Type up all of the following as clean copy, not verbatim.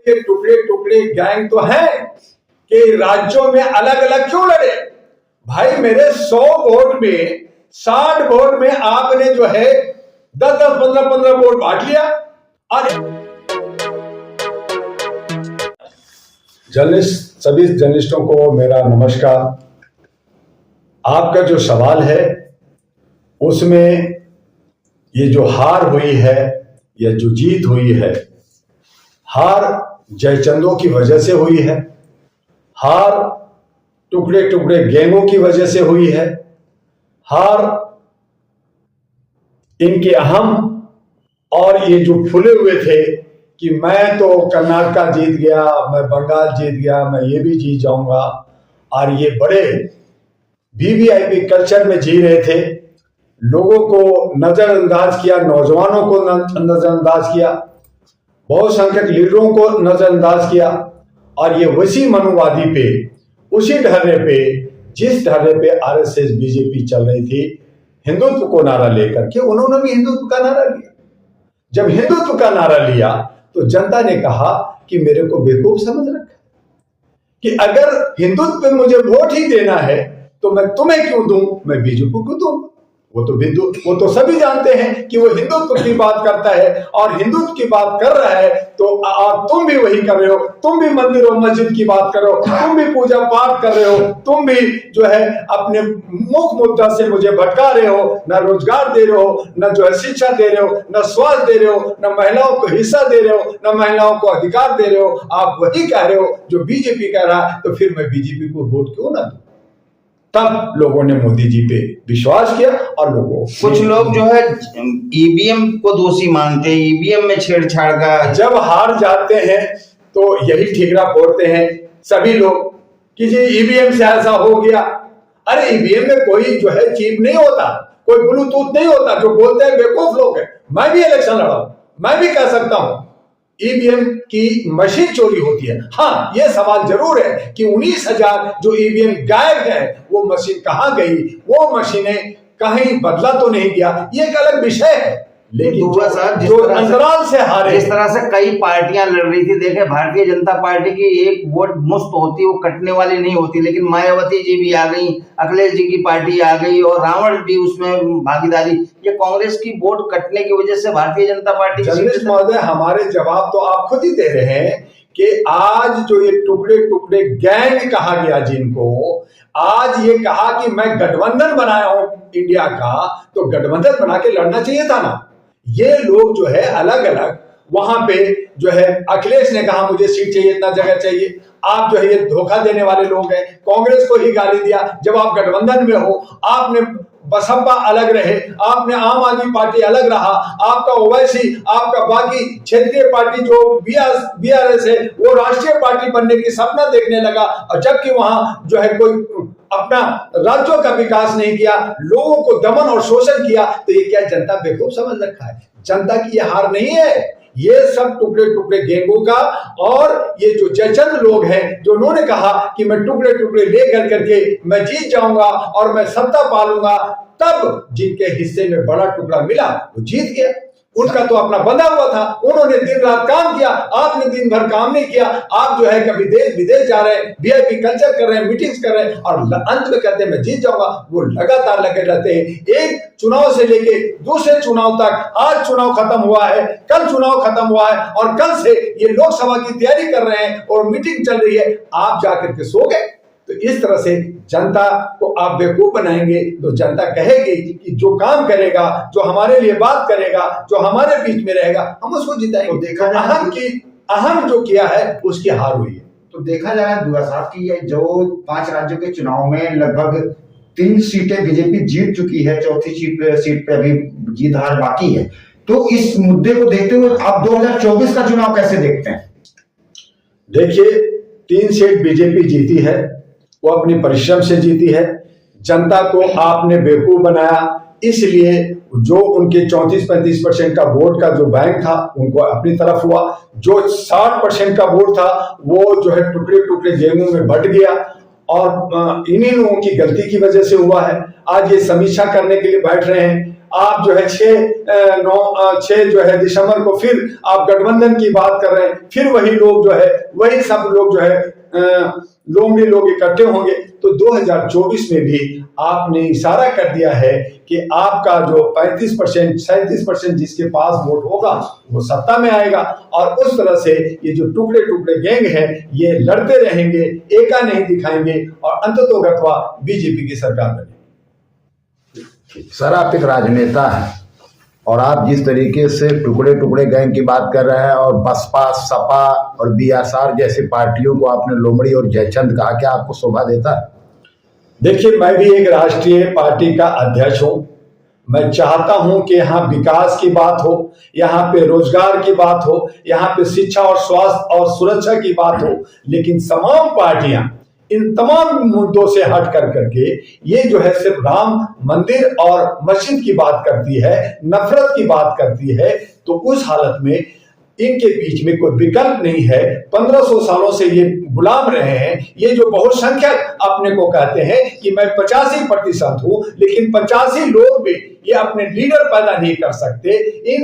ये टुकड़े टुकड़े गैंग तो है कि राज्यों में अलग अलग क्यों लड़े? भाई मेरे 100 वोट में 60 वोट में आपने जो है 10-10, 15-15 वोट बांट लिया। और जर्नलिस्ट, सभी जर्नलिस्टों को मेरा नमस्कार। आपका जो सवाल है उसमें ये जो हार हुई है या जो जीत हुई है, हार जयचंदों की वजह से हुई है, हार टुकड़े टुकड़े गैंगों की वजह से हुई है, हार इनके अहम और ये जो फूले हुए थे कि मैं तो कर्नाटका जीत गया, मैं बंगाल जीत गया, मैं ये भी जीत जाऊंगा, और ये बड़े वीवीआईपी कल्चर में जी रहे थे, लोगों को नजरअंदाज किया, नौजवानों को नजरअंदाज किया, बहुसंख्यक लीडरों को नजरअंदाज किया। और ये वैसी मनोवादी पे, उसी ढर्रे पे जिस ढर्रे पे आरएसएस बीजेपी चल रही थी, हिंदुत्व को नारा लेकर के उन्होंने भी हिंदुत्व का नारा लिया। जब हिंदुत्व का नारा लिया तो जनता ने कहा कि मेरे को बेवकूफ समझ रखा कि अगर हिंदुत्व पे मुझे वोट ही देना है तो मैं तुम्हें क्यों दूं, मैं बीजेपी को दूं। वो तो सभी जानते हैं कि वो हिंदुत्व की बात करता है और हिंदुत्व की बात कर रहा है, तो और तुम भी वही कर रहे हो, तुम भी मंदिर और मस्जिद की बात कर रहे हो, तुम भी पूजा पाठ कर रहे हो, तुम भी जो है अपने मुख्य मुद्दा से मुझे भटका रहे हो, न रोजगार दे रहे हो, न जो है शिक्षा दे रहे हो, न स्वास्थ्य दे रहे हो, न महिलाओं को हिस्सा दे रहे हो, न महिलाओं को अधिकार दे रहे हो। आप वही कह रहे हो जो बीजेपी कह रहा है, तो फिर मैं बीजेपी को वोट क्यों ना दूं। तब लोगों ने मोदी जी पे विश्वास किया। और लोगों, कुछ लोग जो है ईवीएम को दोषी मानते हैं, ईवीएम में छेड़छाड़ का। जब हार जाते हैं तो यही ठिकरा फोड़ते हैं सभी लोग कि जी ईवीएम से ऐसा हो गया। अरे ईवीएम में कोई जो है चिप नहीं होता, कोई ब्लूटूथ नहीं होता। जो बोलते हैं बेवकूफ लोग हैं। मैं भी इलेक्शन लड़ा हूं, मैं भी कह सकता हूं ईवीएम की मशीन चोरी होती है। हाँ, यह सवाल जरूर है कि 19,000 जो ईवीएम गायब है वो मशीन कहां गई, वो मशीनें कहीं बदला तो नहीं गया, ये एक अलग विषय है। लेकिन जो अंतराल से हारे, जिस तरह से कई पार्टियां लड़ रही थी, देखे भारतीय जनता पार्टी की एक वोट मुफ्त होती, वो कटने वाली नहीं होती, लेकिन मायावती जी भी आ गई, अखिलेश जी की पार्टी आ गई और रावण भी उसमें भागीदारी। ये कांग्रेस की वोट कटने की वजह से भारतीय जनता पार्टी जर्नलिस्ट महोदय, हमारे जवाब तो आप खुद ही दे रहे हैं कि आज जो ये टुकड़े टुकड़े गैंग कहा गया जिनको, आज ये कहा कि मैं गठबंधन बनाया हूं इंडिया का, तो गठबंधन बना के लड़ना चाहिए था ना। ये लोग जो है अलग अलग वहां पे जो है, अखिलेश ने कहा मुझे सीट चाहिए, इतना जगह चाहिए। आप जो है ये धोखा देने वाले लोग हैं, कांग्रेस को ही गाली दिया। जब आप गठबंधन में हो, आपने बसपा अलग रहे, आपने आम आदमी पार्टी अलग रहा, आपका ओवैसी, आपका बाकी क्षेत्रीय पार्टी जो बीआरएस है वो राष्ट्रीय पार्टी बनने की सपना देखने लगा, और जबकि वहां जो है कोई अपना राज्यों का विकास नहीं किया, लोगों को दमन और शोषण किया, तो ये क्या जनता बेवकूफ समझ रखा है? जनता की ये हार नहीं है, ये सब टुकड़े टुकड़े गैंगों का। और ये जो जयचंद लोग हैं जो उन्होंने कहा कि मैं टुकड़े टुकड़े लेकर करके मैं जीत जाऊंगा और मैं सत्ता पालूंगा, तब जिनके हिस्से में बड़ा टुकड़ा मिला वो जीत गया। उनका तो अपना बंधा हुआ था, उन्होंने दिन रात काम किया, आपने दिन भर काम नहीं किया। आप जो है कभी देश विदेश जा रहे हैं, वीआईपी कल्चर कर रहे हैं, मीटिंग्स कर रहे हैं, और अंत में कहते हैं मैं जीत जाऊंगा। वो लगातार लगे रहते हैं, एक चुनाव से लेके दूसरे चुनाव तक। आज चुनाव खत्म हुआ है, कल चुनाव खत्म हुआ है, और कल से ये लोकसभा की तैयारी कर रहे हैं और मीटिंग चल रही है। आप जाकर के सो गए। तो इस तरह से जनता को आप बेवकूफ बनाएंगे तो जनता कहेगी कि जो काम करेगा, जो हमारे लिए बात करेगा, जो हमारे बीच में रहेगा, हम उसको जिताएंगे। तो देखा जाए अहम जो किया है उसकी हार हुई है। तो देखा जाए दुआ साहब की ये जो 5 राज्यों के चुनाव में लगभग 3 सीटें बीजेपी जीत चुकी है, चौथी सीट पे अभी जीत हार बाकी है। तो इस मुद्दे को देखते हुए आप 2024 का चुनाव कैसे देखते हैं? देखिए, 3 सीट बीजेपी जीती है, वो अपनी परिश्रम से जीती है। जनता को आपने बेवकूफ बनाया, इसलिए जो उनके 34-35% का वोट का जो बैंक था उनको अपनी तरफ हुआ, जो 60% का वोट था वो जो है टुकड़े टुकड़े गैंगों में बंट गया, और इन्हीं लोगों की गलती की वजह से हुआ है। आज ये समीक्षा करने के लिए बैठ रहे हैं आप जो है 6 जो है दिसंबर को फिर आप गठबंधन की बात कर रहे हैं, फिर वही लोग जो है, वही सब लोग जो है लोंगे लोग इकट्ठे होंगे। तो 2024 में भी आपने इशारा कर दिया है कि आपका जो 35% 37% जिसके पास वोट होगा वो सत्ता में आएगा, और उस तरह से ये जो टुकड़े टुकड़े गैंग है ये लड़ते रहेंगे, एका नहीं दिखाएंगे और अंततोगत्वा बीजेपी की सरकार बनेगी। सर, आप एक राजनेता हैं और आप जिस तरीके से टुकड़े टुकड़े गैंग की बात कर रहे हैं और बसपा, सपा और बीएसआर जैसी पार्टियों को आपने लोमड़ी और जयचंद कहा, क्या आपको शोभा देता है? देखिए, मैं भी एक राष्ट्रीय पार्टी का अध्यक्ष हूं। मैं चाहता हूं कि यहाँ विकास की बात हो, यहाँ पे रोजगार की बात हो, यहाँ पे शिक्षा और स्वास्थ्य और सुरक्षा की बात हो, लेकिन तमाम पार्टियां इन तमाम मुद्दों से हट कर करके ये जो है सिर्फ राम मंदिर और मस्जिद की बात करती है, नफरत की बात करती है। तो उस हालत में इनके बीच में कोई विकल्प नहीं है। 1500 सालों से ये गुलाम रहे हैं। ये जो बहुसंख्यक अपने को कहते हैं कि मैं 85% हूं, लेकिन 85 लोग भी ये अपने लीडर पैदा नहीं कर सकते।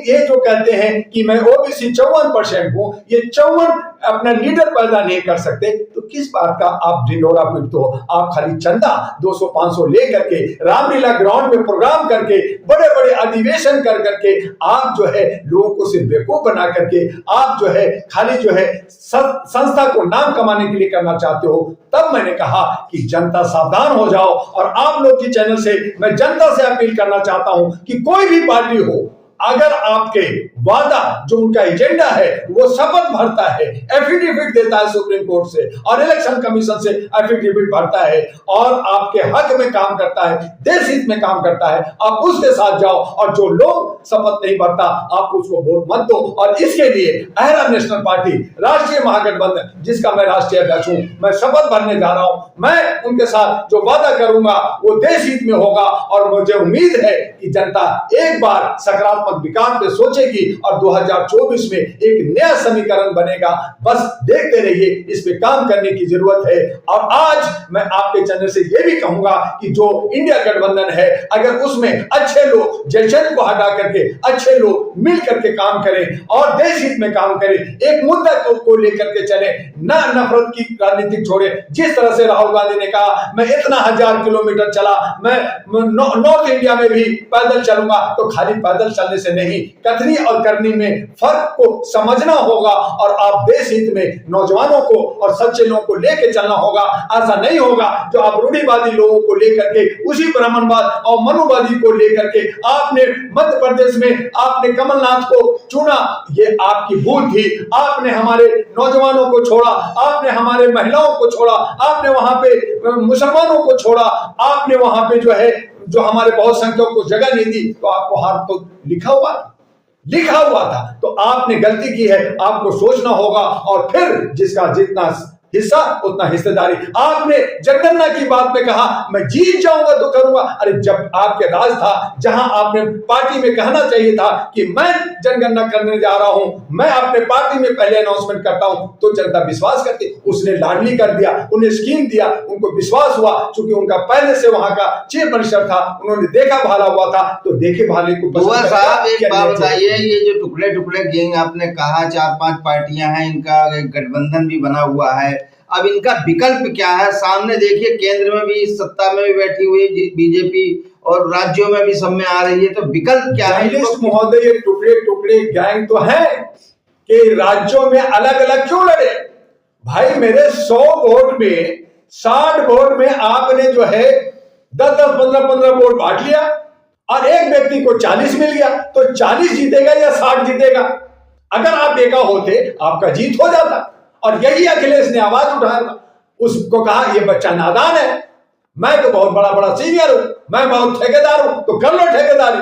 ये जो कहते हैं कि मैं ओबीसी 54% हूं, ये 54 अपना लीडर पैदा नहीं कर सकते। तो किस बात का आप ढिंडोरा पीटते हो? आप खाली चंदा 200-500 लेकर के रामलीला ग्राउंड में प्रोग्राम करके बड़े बड़े अधिवेशन कर करके आप जो है लोगों को सिर्फ बेवकूफ बना करके आप जो है खाली जो है संस्था को नाम कमाने के लिए करना चाहते हो। तब मैंने कहा कि जनता सावधान हो जाओ, और आप लोग की चैनल से मैं जनता से अपील करना चाहता हूं कि कोई भी पार्टी हो, अगर आपके वादा जो उनका एजेंडा है वो शपथ भरता है, एफिडेविट देता है सुप्रीम कोर्ट से और इलेक्शन कमीशन से एफिडेविट भरता है और आपके हक में काम करता है, देश हित में काम करता है, आप उसके साथ जाओ। और जो लोग शपथ नहीं भरता आप उसको वोट मत दो। और इसके लिए अहरा नेशनल पार्टी, राष्ट्रीय महागठबंधन जिसका मैं राष्ट्रीय अध्यक्ष हूं, मैं शपथ भरने जा रहा हूं। मैं उनके साथ जो वादा करूंगा वो देश हित में होगा, और मुझे उम्मीद है कि जनता एक बार सकारात्मक विकास पे सोचेगी और 2024 में एक नया समीकरण बनेगा। बस देखते रहिए, इस पे काम करने की जरूरत है। और आज मैं आपके चैनल से ये भी कहूंगा कि जो इंडिया गठबंधन है, अगर उसमें अच्छे लोग, जयचंद को हटा करके अच्छे लोग मिल करके काम करें और देश हित में काम करें, एक मुद्दा को लेकर के चले, ना नफरत की राजनीति छोड़े। जिस तरह से राहुल गांधी ने कहा मैं इतना 1000 किलोमीटर चला, मैं नॉर्थ इंडिया में भी पैदल चलूंगा, तो खाली पैदल चलने से नहीं, कथनी और करनी में फर्क को समझना होगा। और आप देश हित में नौजवानों को और सच्चे लोगों को लेकर चलना होगा। ऐसा नहीं होगा जो आप रूढ़िवादी लोगों को लेकर के, उसी ब्राह्मणवाद और मनुवादी को लेकर के आपने मध्य प्रदेश में आपने कमलनाथ को चुना, ये आपकी भूल थी। आपने हमारे नौजवानों को छोड़ा, आपने हमारे महिलाओं को छोड़ा, आपने वहां पे मुसलमानों को छोड़ा, आपने वहां पे जो है जो हमारे बहुसंख्यकों को जगह नहीं दी। तो आपको हाथ तो लिखा हुआ था, तो आपने गलती की है, आपको सोचना होगा। और फिर जिसका जितना हिस्सा उतना हिस्सेदारी। आपने जनगणना की बात में कहा मैं जीत जाऊंगा तो करूंगा। अरे जब आपके राज था, जहां आपने पार्टी में कहना चाहिए था कि मैं जनगणना करने जा रहा हूं, मैं अपने पार्टी में पहले अनाउंसमेंट करता हूं, तो जनता विश्वास करती। उसने लाडली कर दिया, उन्हें स्कीम दिया, उनको विश्वास हुआ, क्योंकि उनका पहले से वहां का चीफ मिनिस्टर था, उन्होंने देखा भाला हुआ था, तो देखे भाले को साहब एक बात बताइए, ये जो टुकड़े टुकड़े गैंग आपने कहा 4-5 पार्टियां हैं, इनका एक गठबंधन भी बना हुआ है, अब इनका विकल्प क्या है? सामने देखिए केंद्र में भी सत्ता में भी बैठी हुई बीजेपी और राज्यों में भी सब में आ रही है, तो विकल्प क्या है? महोदय, ये टुकड़े टुकड़े गैंग तो है कि राज्यों में अलग अलग क्यों लड़े? भाई मेरे 100 वोट में 60 वोट में आपने जो है 10-10, 15-15 वोट बांट लिया और एक व्यक्ति को 40 मिल गया, तो 40 जीतेगा या 60 जीतेगा? अगर आप एका होते आपका जीत हो जाता। और यही अखिलेश ने आवाज उठाया था, उसको कहा ये बच्चा नादान है, मैं तो बहुत बड़ा सीनियर हूं, मैं बहुत ठेकेदार हूं, तो कर लो ठेकेदारी।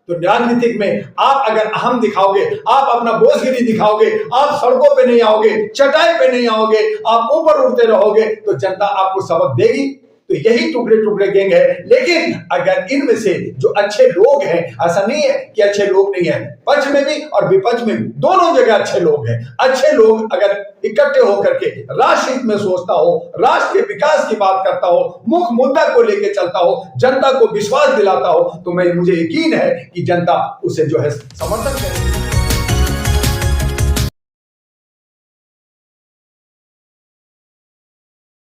तो राजनीतिक में आप अगर अहम दिखाओगे, आप अपना बोझगिरी दिखाओगे, आप सड़कों पे नहीं आओगे, चटाई पे नहीं आओगे, आप ऊपर उड़ते रहोगे, तो जनता आपको सबक देगी। तो यही टुकड़े टुकड़े गैंग है। लेकिन अगर इनमें से जो अच्छे लोग हैं, ऐसा नहीं है कि अच्छे लोग नहीं है, पक्ष में भी और विपक्ष में भी दोनों जगह अच्छे लोग हैं। अच्छे लोग अगर इकट्ठे होकर के राष्ट्र हित में सोचता हो, राष्ट्र के विकास की बात करता हो, मुख्य मुद्दा को लेकर चलता हो, जनता को विश्वास दिलाता हो, तो मुझे यकीन है कि जनता उसे जो है समर्थन करेगी।